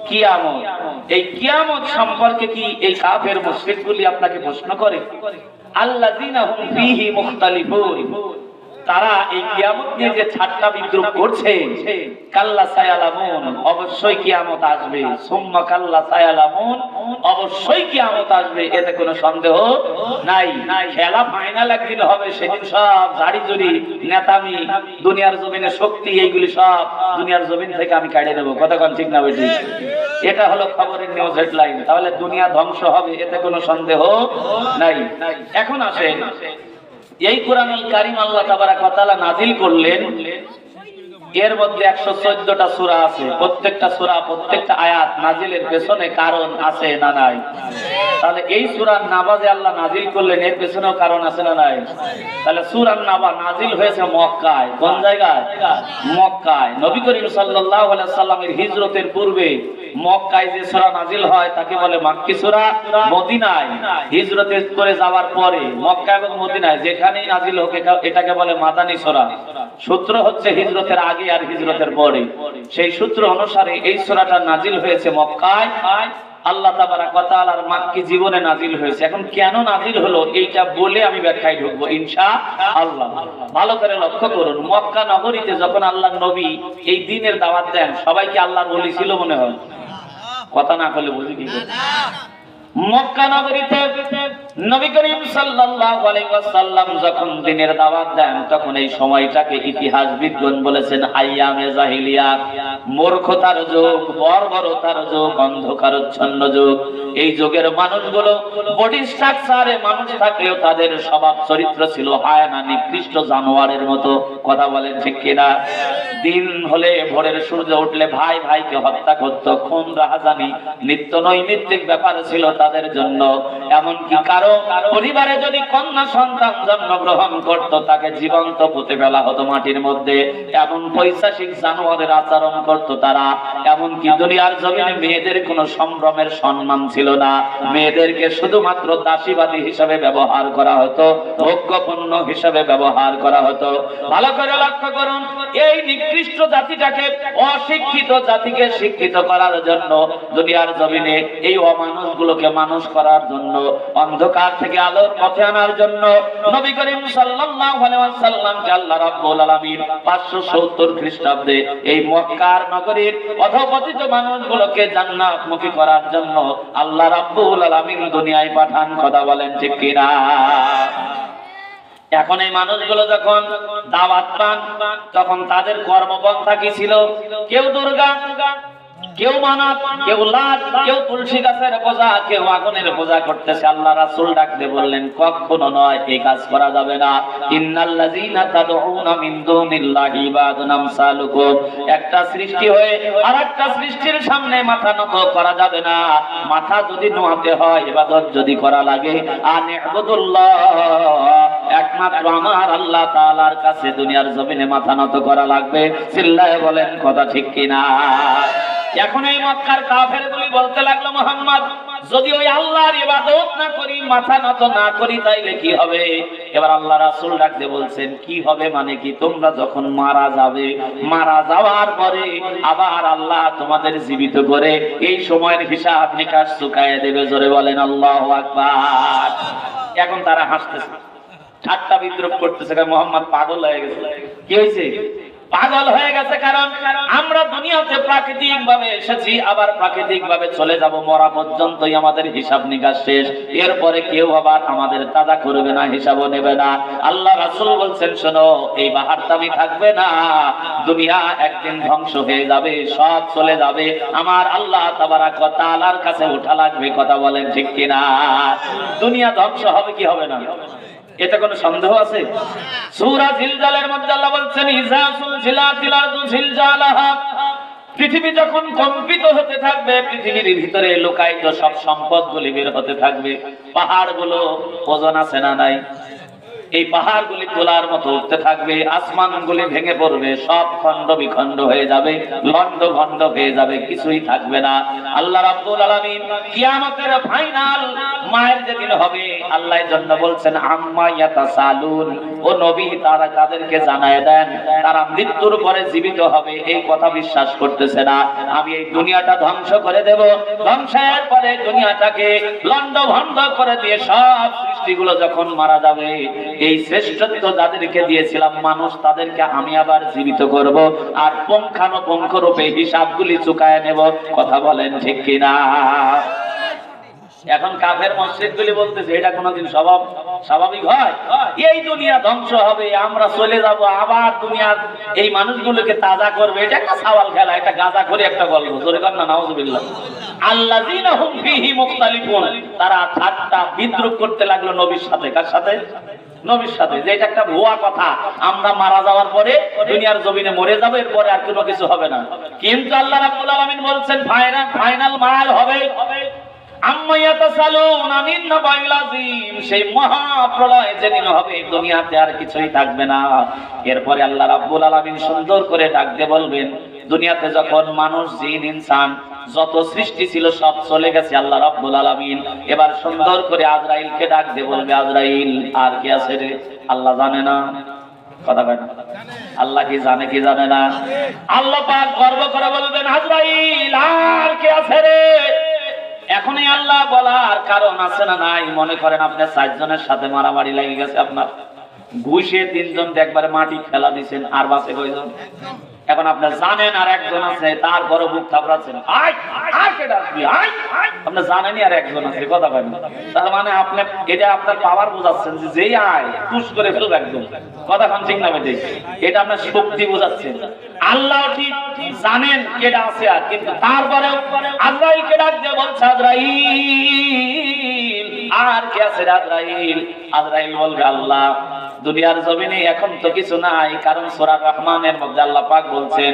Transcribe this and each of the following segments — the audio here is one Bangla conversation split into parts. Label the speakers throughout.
Speaker 1: কিয়ামত, এই কিয়ামত সম্পর্কে কি এই কাফের মুশরিকগুলি আপনাকে প্রশ্ন করে? আল্লাযীনা হুম ফীহি মুখতালিফুন, তারা এই কিয়ামত নিয়ে যে ঠাট্টা বিদ্রূপ করছে, কাল্লা সায়ালামুন, অবশ্যই কিয়ামত আসবে, সুম্মা কাল্লা সায়ালামুন, অবশ্যই কিয়ামত আসবে, এতে কোনো সন্দেহ নাই। খেলা ফাইনাল একদিন হবে, সেদিন সব জাড়ি জড়ি নেতামি দুনিয়ার জমিনে শক্তি এইগুলি সব দুনিয়ার জমিন থেকে আমি কাটিয়ে দেবো। কথা কোন ঠিক না বেঠিক? এটা হলো খবরের নিউজ হেডলাইন। তাহলে দুনিয়া ধ্বংস হবে, এতে কোনো সন্দেহ নাই। এখন আসেন, এই কোরআনুল কারীম আল্লাহ তাবারাক ওয়া তাআলা নাযিল করলেন, এর মধ্যে 114টা সূরা আছে। প্রত্যেকটা সূরা, প্রত্যেকটা আয়াত নাযিলের পেছনে কারণ আছে না নাই? তাহলে এই সূরা নাবা যে আল্লাহ নাযিল করলেন, এর পেছনেও কারণ আছে না নাই? তাহলে সূরা নাবা নাযিল হয়েছে মক্কায়। কোন জায়গায়? মক্কায়। নবী করিম সাল্লাল্লাহু আলাইহি ওয়াসাল্লামের হিজরতের পূর্বে মক্কায় যে সূরা নাযিল হয় তাকে বলে মাক্কি সূরা। মদিনায় হিজরত করে যাওয়ার পরে মক্কা এবং মদিনায় যেখানেই নাযিল হোক এটাকে বলে মাদানী সূরা। সূত্র হচ্ছে হিজরতের আগে আর হিজরতের পরে। সেই সূত্র অনুসারে এই সূরাটা নাযিল হয়েছে মক্কায়, আল্লাহ তাবারাক ওয়া তাআলার মাক্কি জীবনে নাযিল হয়েছে। এখন কেন নাযিল হলো এইটা বলে আমি ব্যাখ্যায় ঢুকবো ইনশাআল্লাহ। ভালো করে লক্ষ্য করুন, মক্কা নগরীতে যখন আল্লাহর নবী এই দ্বীনের দাওয়াত দেন, সবাই কি আল্লাহর ওলি ছিল মনে হয়? কথা না বলে বুঝি কি করে? মক্কা নগরীতে নবী করিম সাল্লাল্লাহু আলাইহি ওয়াসাল্লাম যখন দ্বীনের দাওয়াত দেন, তখন এই সময়টাকে ইতিহাসবিদগণ বলেছেন আইয়ামে জাহিলিয়া, মূর্খতার যুগ, বর্বরতার যুগ, অন্ধকারচ্ছন্ন যুগ। এই যুগের মানুষগুলো বডি স্ট্রাকচারে মানুষ থাকলেও তাদের স্বভাব চরিত্র ছিল হায়ানা, নিকৃষ্ট জানোয়ারের মতো। কথা বলেন ঠিক কিনা? দিন হলে ভোরের সূর্য উঠলে ভাই ভাইকে হত্যা করত, খুন রাহাজানি নিত্য নৈমিত্তিক ব্যাপার ছিল তাদের জন্য। এমনকি কারো পরিবারে যদি কন্যা সন্তান জন্মগ্রহণ করত, তাকে জীবন্ত পুঁতে ফেলা হতো মাটির মধ্যে। এমন পৈশাচিক জানোয়ারের আচরণ করত তারা। এমনকি দুনিয়ার জমিনে মেয়েদের কোনো সম্ভ্রমের সম্মান ছিল না। মেয়েদেরকে শুধুমাত্র দাসীবাদী হিসাবে ব্যবহার করা হতো, ভোগ্যপণ্য হিসাবে ব্যবহার করা হতো। ভালো করে লক্ষ্য করুন, এই নিকৃষ্ট জাতিটাকে, অশিক্ষিত জাতিকে শিক্ষিত করার জন্য, দুনিয়ার জমিনে এই অমানুষগুলোকে মানুষ করার জন্য, অন্ধকার থেকে আলোর পথে আনার জন্য নবী করিম সাল্লাল্লাহু আলাইহি ওয়াসাল্লামকে আল্লাহ রাব্বুল আলামিন 570 খ্রিস্টাব্দে এই মক্কার নগরীর অধপতিত মানুষগুলোকে জান্নাতমুখী করার জন্য আল্লাহ রাব্বুল আলামিন দুনিয়ায় পাঠান। কথা বলেন ঠিক কিনা? এখন এই মানুষগুলো যখন দাওয়াত পান, তখন তাদের কর্মপন্থা কি ছিল? কেউ দুর্গা, কেউ মানত, কেউ লাত, কেউ তুলসী গাছের পূজা, কেউ আগুনের পূজা করতেছে। আল্লাহ রাসূল ডাক দিয়ে বললেন, কখনো নয়, এই কাজ করা যাবে না। ইন্নাল্লাযীনা তাদউনা মিন দুনিল্লাহি ইবাদুন আমসালুকুম, একটা সৃষ্টি হয়ে আরেকটা সৃষ্টির সামনে মাথা নত করা যাবে না। মাথা যদি নোয়াতে হয়, ইবাদত যদি করা লাগে, আনিবুদুল্লাহ, একমাত্র আমার আল্লাহ তাআলার কাছে দুনিয়ার জমিনে মাথা নত করা লাগবে। চিল্লায়ে বলেন কথা ঠিক কিনা? এখন এই মক্কার কাফেরগুলি বলতে লাগলো, মুহাম্মদ, যদি ওই আল্লাহর ইবাদত না করি, মাথা নত না করি, তাইলে কি হবে? এবার আল্লাহ রাসূল ডাক দিয়ে বলছেন, কি হবে মানে কি? তোমরা যখন মারা যাবে, মারা যাওয়ার পরে আবার আল্লাহ তোমাদের জীবিত করে এই সময়ের হিসাব নিকাশ চুকায় দেবে। জোরে বলেন আল্লাহু আকবার। এখন তারা হাসতেছে, ঠাট্টা বিদ্রূপ করতেছে, মুহাম্মদ পাগল হয়ে গেছে। কি হয়েছে? পাগল হয়ে গেছে। কারণ আমরা দুনিয়াতে প্রাকৃতিক ভাবে এসেছি, আবার প্রাকৃতিক ভাবে চলে যাব। মরা পর্যন্তই আমাদের হিসাব নিকাশ শেষ। এরপরে কেউ আবার আমাদের তাজা করবে না, হিসাবও নেবে না। আল্লাহ রাসূল বলছেন, শোনো, এই বাহারতামি থাকবে না। দুনিয়া একদিন ধ্বংস হয়ে যাবে, সব চলে যাবে, আমার আল্লাহ তাবারাক ওয়া তাআলার কাছে ওঠা লাগবে। কথা বলেন ঠিক কিনা? দুনিয়া ধ্বংস হবে কি হবে না? এটা কোনো সন্দেহ আছে? সূরা জিলজালের মধ্যে আল্লাহ বলছেন, ইযা সুলজিলাতিল আরদু জিলজালাহা, পৃথিবী যখন কম্পিত হতে থাকবে, পৃথিবীর ভিতরে লুকায়িত সব সম্পদগুলি বের হতে থাকবে। পাহাড়গুলো ওজন আছে না নাই? এই পাহাড়গুলি তোলার মতো উঠতে থাকবে, আসমানগুলি ভেঙে পড়বে, সব খণ্ড বিখণ্ড হয়ে যাবে, লন্ড ভন্ড হয়ে যাবে, কিছুই থাকবে না। আল্লাহ রাব্বুল আলামিন কিয়ামতের ফাইনাল মায়ের যেদিন হবে, আল্লাহর জন্য বলছেন আম্মা ইয়াতাসালুন, ও নবী তারা তাদেরকে জানায় দেন তারা মৃত্যুর পরে জীবিত হবে, এই কথা বিশ্বাস করতেছে না। আমি এই দুনিয়াটা ধ্বংস করে দেব, ধ্বংসের পরে দুনিয়াটাকে লন্ড ভন্ড করে দিয়ে সব সৃষ্টিগুলো যখন মারা যাবে, এই শ্রেষ্ঠত্ব যাদেরকে দিয়েছিলাম মানুষ, তাদেরকে আমি আবার জীবিত করব, আর পুঙ্খানুপুঙ্খ রূপে হিসাবগুলি চুকায় নেব। কথা বলেন ঠিক কিনা? এখন কাফের মুশরিকগুলি বলতেছে এটা কোনোদিন স্বাভাবিক হয়? এই দুনিয়া ধ্বংস হবে, আমরা চলে যাব, আবার দুনিয়ার এই মানুষগুলোকে তাজা করবে, এটা একটা সাওয়াল খেলা, এটা গাজা করে একটা গল্প। জোরে কর না নাউজুবিল্লাহ। আল্লাযীনা হুম ফীহি মুখতালিফুন, তারা ঠাট্টা বিদ্রূপ করতে লাগলো নবীর সাথে। কার সাথে? নবীর সাথে। যে এটা একটা ভুয়া কথা, আমরা মারা যাওয়ার পরে দুনিয়ার জমিনে মরে যাবো, এরপরে আর কোনো কিছু হবে না। কিন্তু আল্লাহ রাব্বুল আলামিন বলছেন ফাইনাল মাল হবে। আম্মা ইয়াতাসালুন আনিন নাবাইল আযীম, সেই মহাপ্রলয় যেদিন হবে দুনিয়াতে আর কিছুই থাকবে না। এরপরে আল্লাহ রাব্বুল আলামিন সুন্দর করে ডাক দিয়ে বলবেন, দুনিয়াতে যখন মানুষ জিন ইনসান যত সৃষ্টি ছিল সব চলে গেছে, আল্লাহ রাব্বুল আলামিন এবার সুন্দর করে আজরাইলকে ডাক দিয়ে বলবে, আজরাইল আর কি আছে রে? আল্লাহ জানে না? কথা বলেন, আল্লাহ কি জানে কি জানে না? আল্লাহ পাক গর্ব করে বলবেন, আজরাইল আর কি আছে রে? এখনই আল্লাহ বলার কারণ আছে না নাই? মনে করেন আপনি 4 জনের সাথে মারামারি লেগে গেছে, আপনার ঘুষে 3 জন একবারে মাটি ফেলা দিয়েছেন, আর বাঁচে কয়জন? এখন আপনি জানেন আর একজন আছে, তারপরে বুক থাপড়াচ্ছেন, আপনি জানেনই আর একজন আছে। কথা বলেন, তার মানে আপনি এটা আপনার পাওয়ার বোঝাচ্ছেন যে যেই আয় তুষ করে ফেলবে একদম। কথা কোন ঠিক না বেটে? এটা আপনার শক্তি বোঝাচ্ছেন। আল্লাহ ঠিক জানেন কেডা আছে, আর কিন্তু তারপরেও আজরাইলকে ডাক দিয়ে বলছে, আজরাইল আর কি আছে? আজরাইল আজরাইল বলবে, আল্লাহ দুনিয়ার জমিনে এখন তো কিছু নাই, কারণ সূরা রহমানের মধ্যে আল্লাহ পাক বলছেন,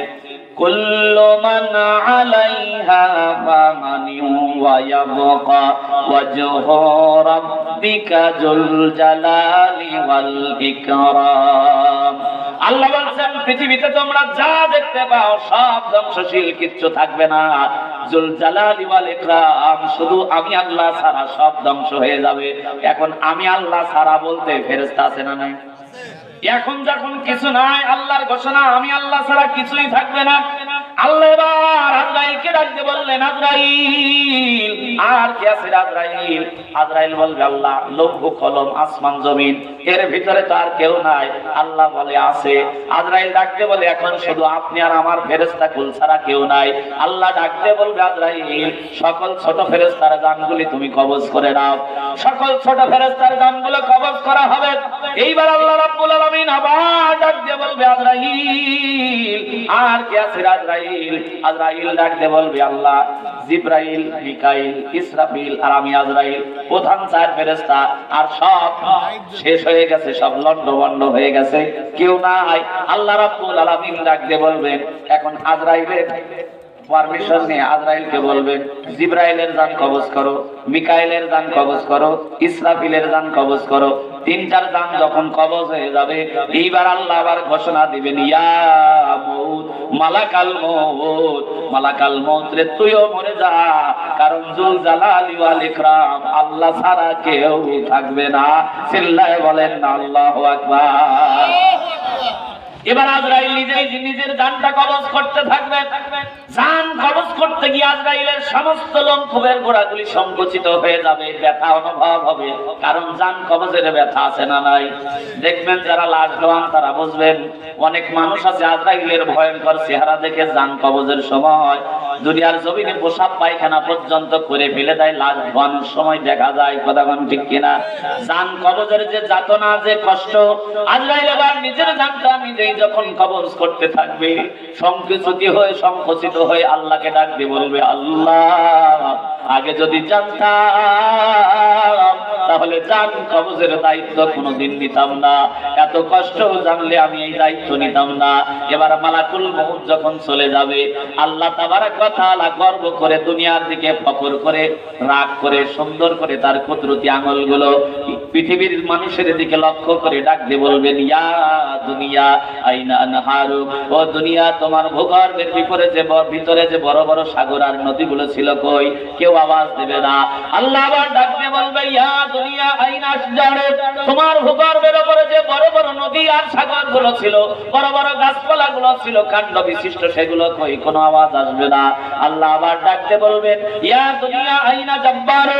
Speaker 1: কুল্লু মান আলাইহা ফানিন ওয়া ইয়াবকা ওয়াজহু রাব্বিকা যুল জালালি ওয়াল ইকরাম। আল্লাহ বলছেন পৃথিবীতে তোমরা যা দেখতে পাও সব ধ্বংসশীল, কিচ্ছু থাকবে না। যুল জালালি ওয়াল ইকরাম, শুধু আমি আল্লাহ ছাড়া সব ধ্বংস হয়ে যাবে। এখন আমি আল্লাহ ছাড়া বলতে ফেরেশতা আছে না নাই? এখন যখন কিছু নাই, আল্লাহর ঘোষণা আমি আল্লাহ ছাড়া কিছুই থাকবে না। আল্লাহ এবার আজরাইলকে ডাকতে বললেন, আজরাইল আর কি আছে? আজরাইল আজরাইল বলবে, আল্লাহ লৌহ কলম আসমান জমিন এর ভিতরে তো আর কেউ নাই। আল্লাহ বলে আছে। আজরাইল ডাকতে বলে, এখন শুধু আপনি আর আমার ফেরেশতা কুল ছাড়া কেউ নাই। আল্লাহ ডাকতে বলবে, আজরাইল সকল ছোট ফেরেশতার জানগুলি তুমি কবজ করে নাও। সকল ছোট ফেরেশতার জানগুলো কবজ করা হবে। এইবার আল্লাহ রাব্বুল আলামিন আবার ডাক দিয়ে বলবে, আজরাইল আর কি আছে? আজরাইল আজরাইল ডাক দিয়ে বলবে, আল্লাহ জিবরাইল মিকাইল ইসরাফিল আর আমি আজরাইল প্রধান 4 ফেরেশতা, আর সব শেষ হয়ে গেছে, সব লন্ডভন্ড হয়ে গেছে, কেউ নাই। আল্লাহ রাব্বুল আলামিন ডাক দিয়ে বলবেন, এখন আজরাইলের পারমিশন নিয়ে আজরাইলকে বলবেন, জিবরাইলের জান কবজ করো, মিকাইলের জান কবজ করো, ইসরাফিলের জান কবজ করো। 3টার জান যখন কবজ হয়ে যাবে, এইবার আল্লাহ আবার ঘোষণা দিবেন, ইয়া মউত মালাকাল মউত, মালাকাল মউত রে তুইও মরে যা, কারণ যুল জালালি ওয়াল ইকরাম আল্লাহ ছাড়া কেউ থাকবে না। চিল্লায়ে বলেন না আল্লাহু আকবার। এবার আজরাইল নিজের জানটা কবজ করতে থাকবে। জান কবজ করতে গিয়ে আজরাইলের সমস্ত লোমকূপের গোড়াগুলি সংকুচিত হয়ে যাবে, ব্যথা অনুভব হবে, কারণ জান কবজের ব্যথা আছে না নাই? দেখবেন যারা লাশ লোয়ান তারা বুঝবেন, অনেক মানুষ আছে আজরাইলের ভয়ঙ্কর চেহারা দেখে জান কবজের সময় দুনিয়ার জমিনে প্রসাব পায়খানা পর্যন্ত করে ফেলে দেয়, লাশ ধোয়ানোর সময় দেখা যায়। কথা কোন ঠিক কিনা? জান কবজের যে যাতনা, যে কষ্ট, আজরাইল এবার নিজের জানটা নিজেই যখন কবজ করতে থাকবে, সংকুচিত হয়ে আল্লাহকে ডাক দিয়ে বলবে, আল্লাহ আগে যদি জানতাম তাহলে জান কবজের দায়িত্ব কোনোদিন নিতাম না, এত কষ্ট জানলে আমি এই দায়িত্ব নিতাম না। এবার মালাকুল মউত যখন চলে যাবে, আল্লাহ তাবারক ওয়া তাআলা গর্ব করে দুনিয়ার দিকে ফখর করে রাগ করে সুন্দর করে তার কুদরতি আঙ্গুলগুলো পৃথিবীর মানুষের দিকে লক্ষ্য করে ডাক দিয়ে বলবেন, ইয়া দুনিয়া আইনা আনহারু, ও দুনিয়া তোমার ভূগর্ভের ভিতরে যে বড় বড় সাগর আর নদীগুলো ছিল কই? কেউ আওয়াজ দেবে না। আল্লাহ আবার ডাক দিয়ে বলবে, ইয়া দুনিয়া আইনা আশজারু, তোমার ভূগর্ভের উপরে যে বড় বড় নদী আর সাগরগুলো ছিল, বড় বড় গাছপালাগুলো ছিল কাণ্ড বিশিষ্ট, সেগুলো কই? কোনো আওয়াজ আসবে না। আল্লাহ আবার ডাক দিয়ে বলবেন, ইয়া দুনিয়া আইনা জাব্বারু,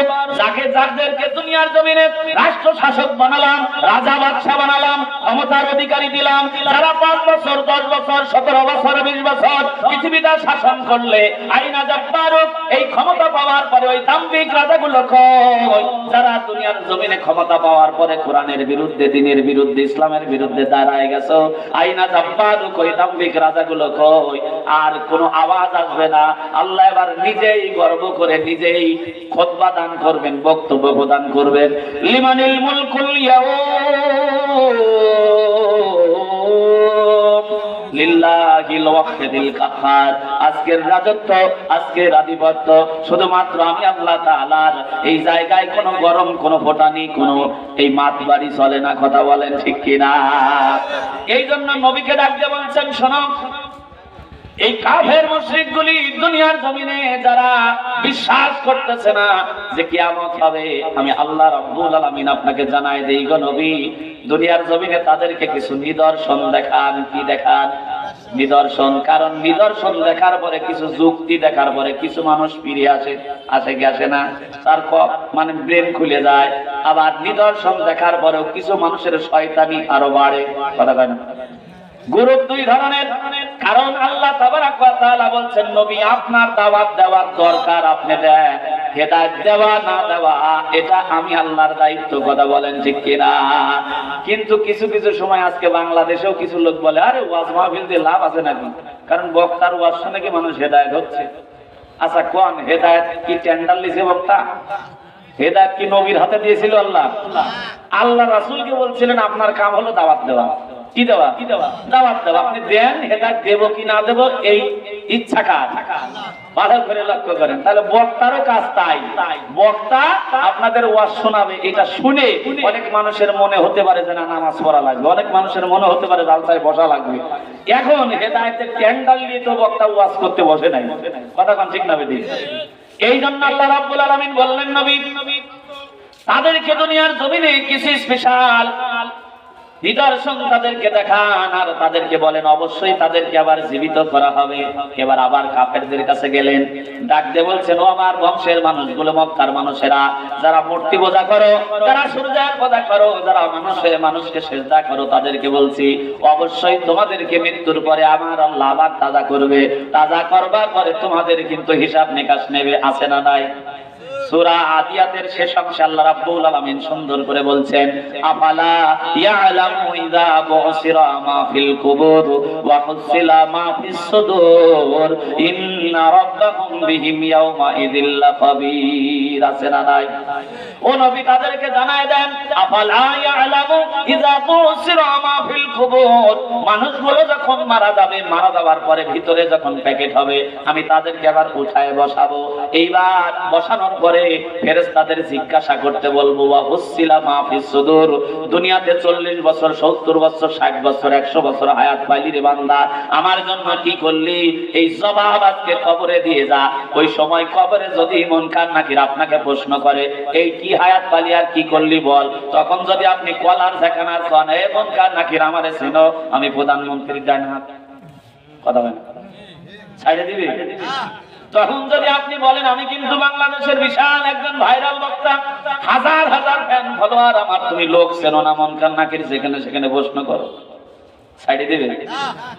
Speaker 1: যাদেরকে দুনিয়ার জমিনে রাষ্ট্র শাসক বানালাম, রাজা বাদশা বানালাম, ক্ষমতার অধিকারী দিলাম, যারা 5 বছর 10 বছর 17 বছর 20 বছর পৃথিবীটা শাসন করলে, আইনা জাব্বারু, এই ক্ষমতা পাওয়ার পরে ওই দাম্ভিক রাজাগুলো কই? যারা দুনিয়ার জমিনে ক্ষমতা পাওয়ার পরে কোরআনের বিরুদ্ধে, দ্বীনের বিরুদ্ধে, ইসলামের বিরুদ্ধে দাঁড়ায় গেছো, আইনা জাব্বারু কই? দাম্ভিক রাজাগুলো কই? আর কোনো আওয়াজ আসবে না। আল্লাহ এবার নিজেই গর্ব করে নিজেই খুতবা দান করবেন, বক্তব্য প্রদান করবেন। লিমানিল মুলকুল ইয়াউম লিল্লাহিল ওয়াহিদিল কাহ্হার, আজকের রাজত্ব, আজকের আধিপত্য শুধুমাত্র আমি আল্লাহ তাআলার। এই জায়গায় কোনো গরম, কোনো ফোটানি, কোনো এই মাতবাড়ি চলে না। কথা বলেন ঠিক কিনা? এই জন্য নবীকে ডাক দিয়ে বলছেন, শোনো, এই কাফের মুশরিকগুলি দুনিয়ার জমিনে যারা বিশ্বাস করতেছে না যে কিয়ামত হবে, আমি আল্লাহ রাব্বুল আলামিন আপনাকে জানাই দেই গো নবী, দুনিয়ার জমিনে তাদেরকে কিছু নিদর্শন দেখান। কি দেখান? নিদর্শন। কারণ নিদর্শন দেখার পরে, কিছু যুক্তি দেখার পরে কিছু মানুষ ফিরে আসে কি আসে না? তার মানে ব্রেন খুলে যায়। আবার নিদর্শন দেখার পরেও কিছু মানুষের শয়তানি আরো বাড়ে। কথা কয় না? গ্রুপ 2 ধরনের। কারণ আল্লাহ তাবারক ওয়া তাআলা বলছেন, নবী আপনার দাওয়াত দেওয়ার দরকার আপনি দেন, হেদায়েত দেওয়া না দেওয়া এটা আমি আল্লাহর দায়িত্ব। কথা বলেন ঠিক কিনা? কিন্তু কিছু কিছু সময় আজকে বাংলাদেশেও কিছু লোক বলে, আরে ওয়াজ মাহফিল দিয়ে লাভ আছে নাকি? কারণ বক্তার ওয়াজ শুনে কি মানুষ হেদায়েত হচ্ছে? আচ্ছা কোন হেদায়েত কি টেন্ডার লিছে বক্তা? হেদায়েত কি নবীর হাতে দিয়েছিল আল্লাহ? আল্লাহ রাসূলকে বলছিলেন আপনার কাম হলো দাওয়াত দেওয়া। কি দেওয়া? দাওয়াত দেওয়া। আপনি দেন, হেদায়েত দেব কি না দেব এই ইচ্ছা কার? ভালো করে লক্ষ্য করেন। তাহলে বক্তারও কাজ তাই। বক্তা আপনাদের ওয়াজ শোনাবে, এটা শুনে অনেক মানুষের মনে হতে পারে যে না নামাজ পড়া লাগবে, অনেক মানুষের মনে হতে পারে জালসায় বসা লাগবে। এখন হেদায়েতের টেন্ডার নিয়ে তো বক্তা ওয়াজ করতে বসে নাই। কথা কোন ঠিক না বেঠিক? এই জন্য আল্লাহ রাব্বুল আলামিন বললেন, নবী তাদেরকে দুনিয়ার জমিনে কিছু স্পেশাল নিদর্শন তাদেরকে দেখান, আর তাদেরকে বলেন অবশ্যই তাদেরকে আবার জীবিত করা হবে। এবার আবার কাফেরদের কাছে গেলেন, ডাক দিয়ে বলছেন, ও আমার বংশের মানুষগুলো, মক্কার মানুষেরা, যারা মূর্তি পূজা করো, যারা সূর্যের পূজা করো, যারা মানুষকে সিজদা করো, তাদেরকে বলছি অবশ্যই তোমাদেরকে মৃত্যুর পরে আমার আল্লাহ আবার তাজা করবে। তাজা করবার পরে তোমাদের কিন্তু হিসাব নিকাশ নেবে। আছে না নাই? সূরা আদিয়াতের শেষ অংশে আল্লাহ রাব্বুল আলামিন সুন্দর করে বলছেন, আফালা ইয়ালামু ইযা বুসিরা মা ফিল কুবুর ওয়া হুসিলা মা ফিস সুদুর ইন্না রাব্বাহুম বিহিম ইয়াওমা ইযিল লাখাবীর। আছে না নাই? ও নবী তাদেরকে জানায় দেন, আফালা ইয়ালামু ইযা বুসিরা মা ফিল কুবুর, মানুষগুলো যখন মারা যাবে, মারা যাওয়ার পরে ভিতরে যখন প্যাকেট হবে, আমি তাদেরকে আবার উঠায় বসাবো। এইবার বসানোর পরে ফেরেশতাদের জিজ্ঞাসা করতে বলবো, ওয়া হুসিলা মা ফিস সুদুর, দুনিয়াতে 40 বছর 70 বছর 60 বছর 100 বছর হায়াত পাইলি রে বান্দা, আমার জন্য কি করলি? এই জবাব আজকে কবরে দিয়ে যা। ওই সময় কবরে যদি মুনকার নাকির আপনাকে প্রশ্ন করে, এই কি হায়াত পালি আর কি করলি বল, তখন যদি আপনি কলার ঝাঁকানার কোন, এ মুনকার নাকির আমারে চিনো, আমি প্রধানমন্ত্রীর ডানহাত। কথা বলেন, ছাইড়ে দিবি? তখন যদি আপনি বলেন আমি কিন্তু বাংলাদেশের বিশাল একজন ভাইরাল বক্তা, হাজার হাজার ফ্যান ফলোয়ার আমার, তুমি লোক চেনো না, মুনকার নাকির যেখানে সেখানে প্রশ্ন করো, সাইডে দিবে?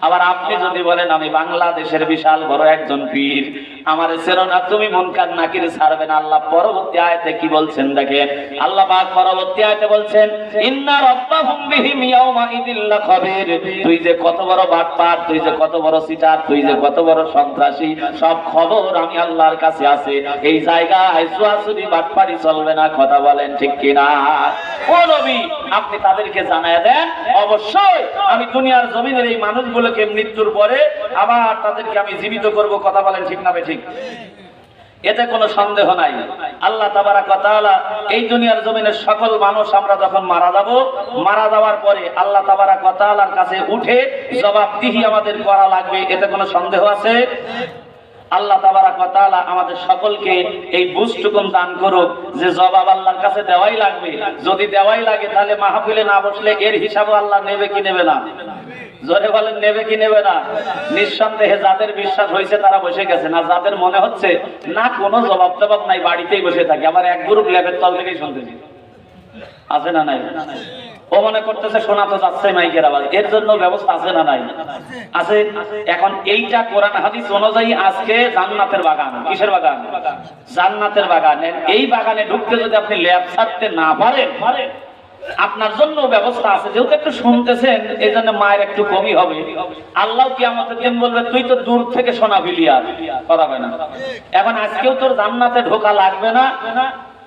Speaker 1: আবার আপনি যদি বলেন আমি বাংলাদেশের বিশাল বড় একজন পীর, আমারে চেনো না, তুমি মুনকার নাকির ছাড়বে না। আল্লাহ পরবর্তী আয়াতে কি বলছেন দেখেন, আল্লাহ পাক পরবর্তী আয়াতে বলছেন, ইন্না রাব্বাহুম বিহিম ইয়াওমা ইযিল লাখাবীর, তুই যে কত বড় বাটপার, তুই যে কত বড় সিটার, তুই যে কত বড় সন্ত্রাসী, সব খবর আমি আল্লাহর কাছে আছে। এই জায়গায় সুয়াসুরি বাটপারি চলবে না। কথা বলেন ঠিক কিনা? ও নবী আপনি তাদেরকে জানায় দেন, অবশ্যই আমি দুনিয়ার জমিনের এই মানুষগুলোকে মৃত্যুর পরে আবার তাদেরকে আমি জীবিত করব। কথা বলেন ঠিক না ঠিক? এতে কোনো সন্দেহ নাই। আল্লাহ তাবারাক ওয়া তাআলা এই দুনিয়ার জমিনের সকল মানুষ আমরা যখন মারা যাব, মারা যাওয়ার পরে আল্লাহ তাবারাক ওয়া তাআলার কাছে উঠে জবাবদিহি আমাদের করা লাগবে, এতে কোনো সন্দেহ আছে? আল্লাহ তাবারাক ওয়া তাআলা আমাদের সকলকে এই বুঝটুকুন দান করুক যে জবাব আল্লাহর কাছে দেওয়াই লাগবে। যদি দেওয়াই লাগে তাহলে মাহফিলে না বসলে এর হিসাবও আল্লাহ নেবে কি নেবে না? জোরে বলেন, নেবে কি নেবে না? নিঃসন্দেহে যাদের বিশ্বাস হয়েছে তারা বসে গেছে, না যাদের মনে হচ্ছে না কোনো জবাব টবাব নাই বাড়িতেই বসে থাকে, আবার এক গ্রুপ ল্যাবের তল থেকেই শুনতেছি, আছে না নাই? ও মনে করতেছে শোনা তো যাচ্ছে মাইকের আওয়াজ, এর জন্য ব্যবস্থা আছে না নাই? আছে। এখন এইটা কোরআন হাদিস অনুযায়ী আজকে জান্নাতের বাগান। কিসের বাগান? জান্নাতের বাগান। এই বাগানে ঢুকতে যদি আপনি ল্যাব ছাড়তে না পারেন, আপনার জন্য ব্যবস্থা আছে। যেহেতু একটু শুনতেছেন এই জন্য মায়ের একটু কমই হবে। আল্লাহ কিয়ামতের দিন বলবে তুই তো দূর থেকে শোনা বিলি, আর কথা হয় না। এখন আজকেও তোর জান্নাতে ঢোকা লাগবে না,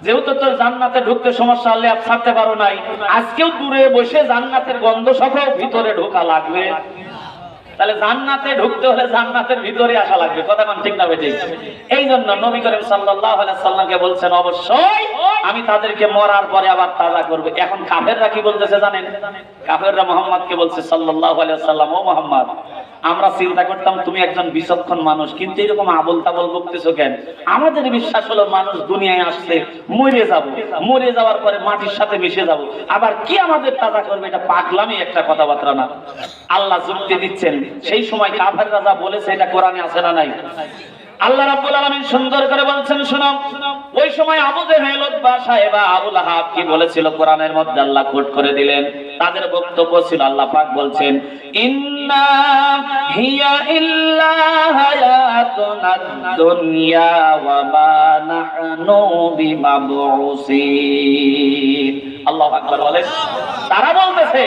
Speaker 1: যেহেতু তোর জান্নাতে ঢুকতে সমস্যা হলে আর ছাড়তে পারো নাই, আজকেও দূরে বসে জান্নাতের গন্ধ সহ ভিতরে ঢোকা লাগবে। তাহলে জান্নাতে ঢুকতে হলে জান্নাতের ভিতরে আসা লাগবে। কথা কোন ঠিক না বেঠিক? এই জন্য নবী করিম সাল্লাল্লাহু আলাইহি সাল্লামকে বলছেন অবশ্যই আমি তাদেরকে মরার পরে আবার তাজা করব। এখন কাফেররা কি বলতেছে জানেন? কাফেররা মুহাম্মদকে বলছে সাল্লাল্লাহু আলাইহি সাল্লাম, ও মুহাম্মদ, আমরা চিন্তা করতাম তুমি একজন বিচক্ষণ মানুষ, কিন্তু এরকম আবল তাবল বকতেছো কেন? আমাদের বিশ্বাস হলো মানুষ দুনিয়ায় আসছে মরে যাব, মরে যাওয়ার পরে মাটির সাথে মিশে যাব, আবার কি আমাদের তাজা করবে? এটা পাগলামি একটা কথাবার্তা না। আল্লাহ যুক্তি দিচ্ছেন। সেই সময় কাফেররা যা বলেছে এটা কোরআনে আছে না নাই? আল্লাহ রাব্বুল আলামিন সুন্দর করে বলছেন, শুনো, ওই সময় আবু জেহেল, উতবা, সাহেবা, আবু লাহাব কি বলেছিল কোরআনের মধ্যে আল্লাহ কোট করে দিলেন। তাদের বক্তব্য ছিল, আল্লাহ পাক বলছেন, ইন্না হিয়া ইল্লা হায়াতুনাদ দুনিয়া ওয়া মা নাহনু বিমাবউসিন। আল্লাহু আকবার বলেন। তারা বলতেছে,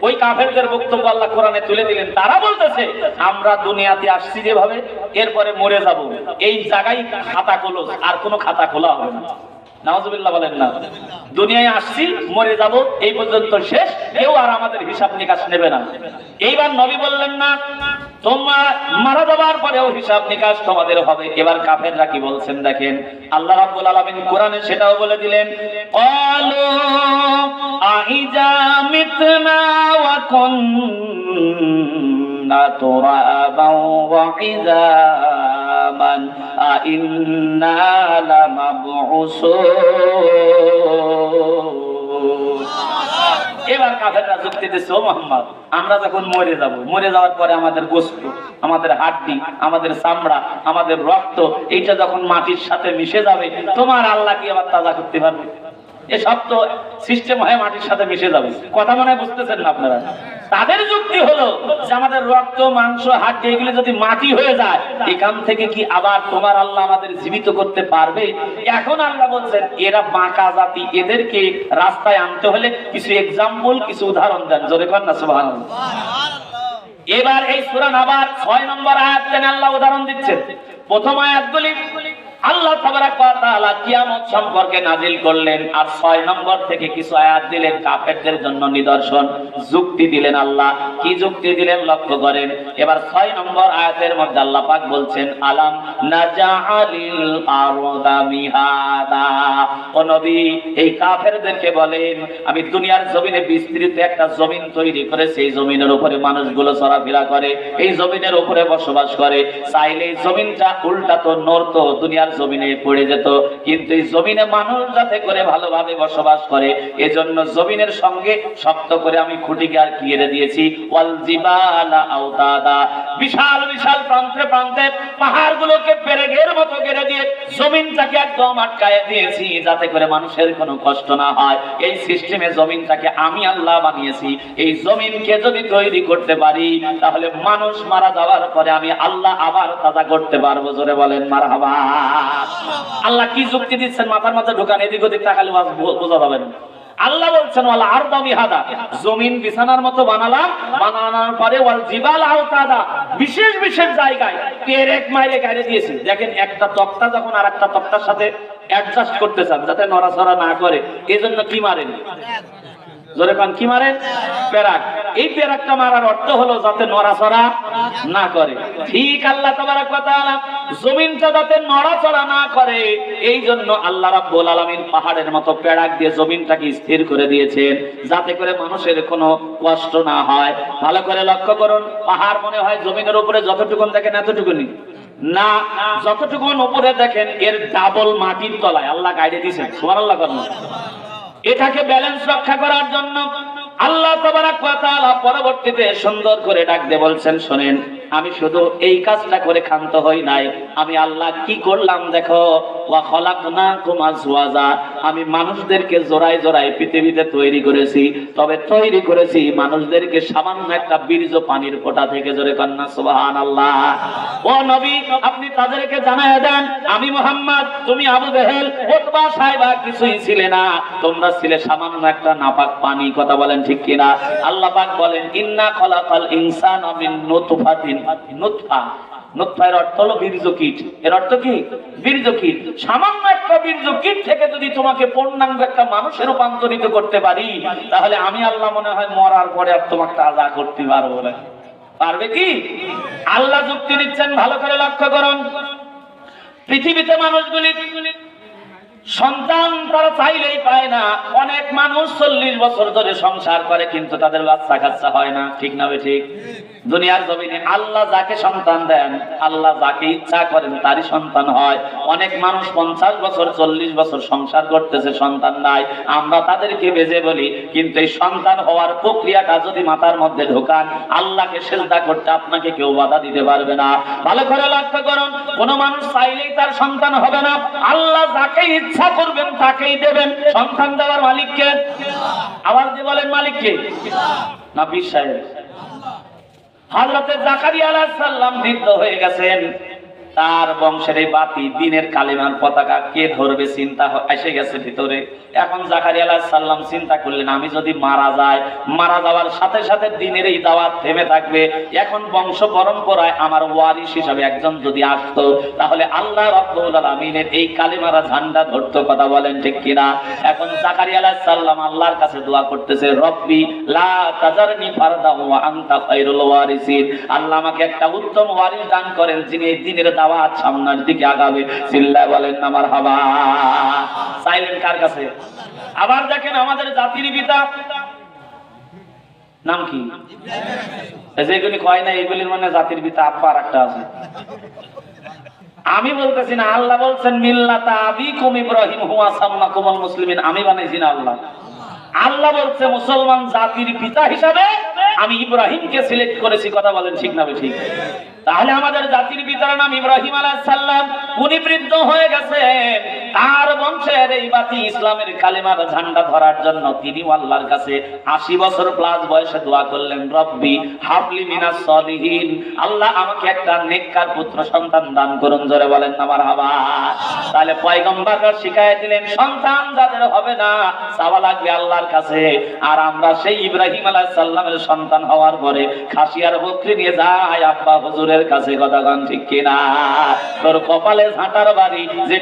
Speaker 1: ওই কাফেরদের বক্তব্য আল্লাহ কোরআনে তুলে দিলেন। তারা বলতেছে আমরা দুনিয়াতে আসছি যেভাবে, এরপরে মরে যাব, এই জায়গায় খাতা ক্লোজ, আর কোনো খাতা খোলা হবে না। নাউজুবিল্লাহ বলেন না? দুনিয়ায় আসছি, মরে যাব, এই পর্যন্ত শেষ, কেউ আর আমাদের হিসাব নিকাশ নেবে না। এইবার নবী বললেন না, তোমরা মারা যাবার পরেও হিসাব নিকাশ তোমাদের হবে। এবার কাফেররা কি বলছেন দেখেন, আল্লাহ রাব্বুল আলামিন কোরআনে সেটাও বলে দিলেন, ক্বালু আইজা মিতনা ওয়া কুননা তুরাবান ওয়া ইযামান আইন্না লামাবউসুন। এবার কাফেররা যুক্তি দিচ্ছে, ও মুহাম্মদ, আমরা যখন মরে যাব, মরে যাওয়ার পরে আমাদের গোশত, আমাদের হাড্ডি, আমাদের চামড়া, আমাদের রক্ত, এইটা যখন মাটির সাথে মিশে যাবে, তোমার আল্লাহ কি আবার তাজা করতে পারবে? এসব তো সিস্টেম হয়ে মাটির সাথে মিশে যাবে। কথা মনে হয় বুঝতেছেন না আপনারা? তাদের যুক্তি হলো যে আমাদের রক্ত, মাংস, হাড্ডি এগুলো যদি মাটি হয়ে যায়, এখান থেকে কি আবার তোমার আল্লাহ আমাদের জীবিত করতে পারবে? এখন আল্লাহ বলছেন এরা বাঁকা জাতি, এদেরকে রাস্তায় আনতে হলে কিছু এক্সাম্পল, কিছু উদাহরণ দেন। জোরে কর না সুবহানাল্লাহ। এবার এই সূরা নাবার 6 নম্বর আয়াত থেকে আল্লাহ উদাহরণ দিচ্ছেন। প্রথম আয়াতগুলি আল্লাহ তাবারাক ওয়া তাআলা কিয়ামত সম্পর্কে নাজিল করলেন, আর 6 নম্বর থেকে কিছু আয়াত দিলেন কাফেরদের জন্য নিদর্শন, যুক্তি দিলেন। আল্লাহ কি যুক্তি দিলেন লক্ষ্য করেন। এবার 6 নম্বর আয়াতের মধ্যে আল্লাহ পাক বলছেন, আলাম নাজআলিল আরদা মিহাদা। ও নবী, এই কাফেরদেরকে বলেন আমি দুনিয়ার জমিনে বিস্তৃত একটা জমিন তৈরি করে সেই জমিনের উপরে মানুষগুলো চলাফেরা করে, এই জমিনের উপরে বসবাস করে। চাইলে এই জমিনটা উল্টা তো নড়তো, দুনিয়ার জমিনে পড়ে যেত, কিন্তু এই জমিনে মানুষ যাতে করে ভালোভাবে বসবাস করে, এজন্য জমিনের সঙ্গে শক্ত করে আমি খুঁটিকে আর ঘিরে দিয়েছি। ওয়াল জিবালা আওতাদা, বিশাল বিশাল প্রান্তে প্রান্তে পাহাড়গুলোকে পেরেকের মতো ঘিরে দিয়ে জমিনটাকে একদম আটকায় দিয়েছি, যাতে করে মানুষের কোনো কষ্ট না হয়। এই সিস্টেমে জমিনটাকে আমি আল্লাহ বানিয়েছি। এই জমিনকে যদি তৈরি করতে পারি, তাহলে মানুষ মারা যাওয়ার পরে আমি আল্লাহ আবার তাজা করতে পারবো। জোরে বলেন মারহাবা। আল্লাহ কি যুক্তি দিচ্ছেন মাথার মধ্যে ঢোকান, এদিক ওদিক তাকালে বোঝা যাবে না। আল্লাহ বলছেন ওয়াল আরদা মিহাদা, জমিন বিছানার মতো বানালাম, বানানোর পরে ওয়াল জিবাল আওতাদা, বিশেষ বিশেষ জায়গায় পেরেক মাইরে গাড়ি দিয়েছি। দেখেন একটা তক্তা যখন আরেকটা তক্তার সাথে অ্যাডজাস্ট করতে চান যাতে নড়াচড়া না করে, এজন্য কি মারেন? জোরে কান কি মারে? পেরাক। এই পেরাকটা মারার অর্থ হলো যাতে নড়াচড়া না করে। ঠিক আল্লাহ তাবারক ওয়া তাআলা জমিনটা যাতে নড়াচড়া না করে, এই জন্য আল্লাহ রাব্বুল আলামিন পাহাড়ের মতো পেরাক দিয়ে জমিনটাকে স্থির করে দিয়েছেন, যাতে করে মানুষের কোনো কষ্ট না হয়। ভালো করে লক্ষ্য করুন, পাহাড় মনে হয় জমিনের উপরে যতটুকুন দেখেন এতটুকুনি না, যতটুকুন উপরে দেখেন এর ডাবল মাটির তলায় আল্লাহ গাইডে দিয়েছেন। সুবহানাল্লাহ করুন। এটাকে ব্যালেন্স রক্ষা করার জন্য আল্লাহ তাবারক ওয়া তাআলা পরবর্তীতে সুন্দর করে ডাক দিয়ে বলছেন, শোনেন, আমি শুধু এই কাজটা করে ক্ষান্ত হই নাই, আমি আল্লাহ কি করলাম দেখো, ওয়া খলাকনাকুম আজওয়াজা, আমি মানুষদেরকে জোড়ায় জোড়ায় পৃথিবীতে তৈরি করেছি, তবে তৈরি করেছি মানুষদেরকে সামান্য একটা বীর্য পানির ফোঁটা থেকে। জোরে কন্যা সুবহানাল্লাহ। ও নবী, আপনি তাদেরকে জানায় দেন, আমি মুহাম্মদ, তুমি আবু জেহেল, উতবা, সাইবা কিছুই ছিলে না, তোমরা ছিলে সামান্য একটা নাপাক পানি। কথা বলেন ঠিক কিনা? আল্লাহ পাক বলেন, ইন্না খলাকাল ইনসানা মিন নুতফাতিন, নুতফা, নুতফার অর্থ হলো বীর্যকীট। এর অর্থ কি? বীর্যকীট। সামান্য একটা বীর্যকীট থেকে যদি তোমাকে পূর্ণাঙ্গ একটা মানুষে রূপান্তরিত করতে পারি, তাহলে আমি আল্লাহ মনে হয় মরার পরে আর তোমাকে তাজা করতে পারবো না। পারবে কি? আল্লাহ যুক্তি দিচ্ছেন, ভালো করে লক্ষ্য করুন। পৃথিবীতে মানুষগুলি সন্তান তারা চাইলেই পায় না। অনেক মানুষ 40 বছর ধরে সংসার করে, কিন্তু তাদের বাচ্চা কাচ্চা হয় না। ঠিক না ঠিক? দুনিয়ার জমিনে আল্লাহ যাকে সন্তান দেন, আল্লাহ যাকে ইচ্ছা করেন তারই সন্তান হয়। অনেক মানুষ 50 বছর 40 বছর সংসার করতেছে, সন্তান নাই। আমরা তাদেরকে বেজে বলি, কিন্তু এই সন্তান হওয়ার প্রক্রিয়াটা যদি মাথার মধ্যে ঢোকান, আল্লাহকে সিজদা করতে আপনাকে কেউ বাধা দিতে পারবে না। ভালো করে লক্ষ্য করুন, কোন মানুষ চাইলেই তার সন্তান হবে না। আল্লাহ যাকে ইচ্ছা করবেন তাকেই দেবেন। সন্তান দেওয়ার মালিককে? আবার যে বলেন মালিককে? না পীর সাহেব? হযরতে জাকারিয়া আলাইহিস সালাম বৃদ্ধ হয়ে গেছেন, তার বংশের এই বাতি দ্বীনের কালেমার পতাকা কে ধরবে চিন্তা এসে গেছে ভিতরে। এখন জাকারিয়া আলাইহিস সালাম চিন্তা করলেন, আমি যদি মারা যাই, মারা যাওয়ার সাথে সাথে দ্বীনের এই দাওয়াত থেমে থাকবে। এখন বংশ পরম্পরায় আমার ওয়ারিস হিসাবে একজন যদি আসতো, তাহলে আল্লাহ রাব্বুল আলামিনের এই কালেমার ঝান্ডা ধরতো। কথা বলেন ঠিক কিনা? এখন জাকারিয়া আলাইহিস সালাম আল্লাহর কাছে দোয়া করতেছে, রব্বি লা তাজারনি ফারদা ওয়া আনতা খায়রুল ওয়ারিসিন। আল্লাহ আমাকে একটা উত্তম ওয়ারিস দান করেন, যিনি এই দ্বীনের দাওয়াত সামনের দিকে আগাবে। চিল্লায় বলেন না মারহাবা। চাইলেন কার কাছে? আবার দেখেন, আমাদের জাতির পিতা নাম কি? যেগুলি কয় না এগুলির মানে জাতির পিতা আব্বা আর একটা আছে। আমি বলতেছি না, আল্লাহ বলছেন মিল্লাতা আবিকুম ইব্রাহিম হুয়া সাম্মাকুমুল মুসলিমিন। আমি বানাইছি না আল্লাহ। আল্লাহ বলছে মুসলমান জাতির পিতা হিসাবে আমি ইব্রাহিমকে সিলেক্ট করেছি। কথা বলেন ঠিক না ঠিক? তাহলে আমাদের জাতির পিতার নাম ইব্রাহিম আলাইহিস সালাম। উনি বৃদ্ধ হয়ে গেছেন, তার বংশের এই বাতি ইসলামের কালেমার ঝান্ডা ধরার জন্য তিনি আল্লাহর কাছে 80 বছর প্লাস বয়সে দোয়া করলেন, রব্বি হাবলি মিনাস সলিহিন। আল্লাহ আমাকে একটা নেককার পুত্র সন্তান দান করুন। জোরে বলেন না মারহাবা। তাহলে পয়গম্বররা শিখায় দিলেন, সন্তান যাদের হবে না চাওয়া লাগবে আল্লাহর কাছে। আর আমরা সেই ইব্রাহিম আলাইহিস সালামের সন্তান হওয়ার পরে খাসি আর বকরি নিয়ে যাই আব্বা হুজুরের কাছে। কথা গান ঠিক কিনা? তোর কপালে ঝাঁটার বাড়ি যে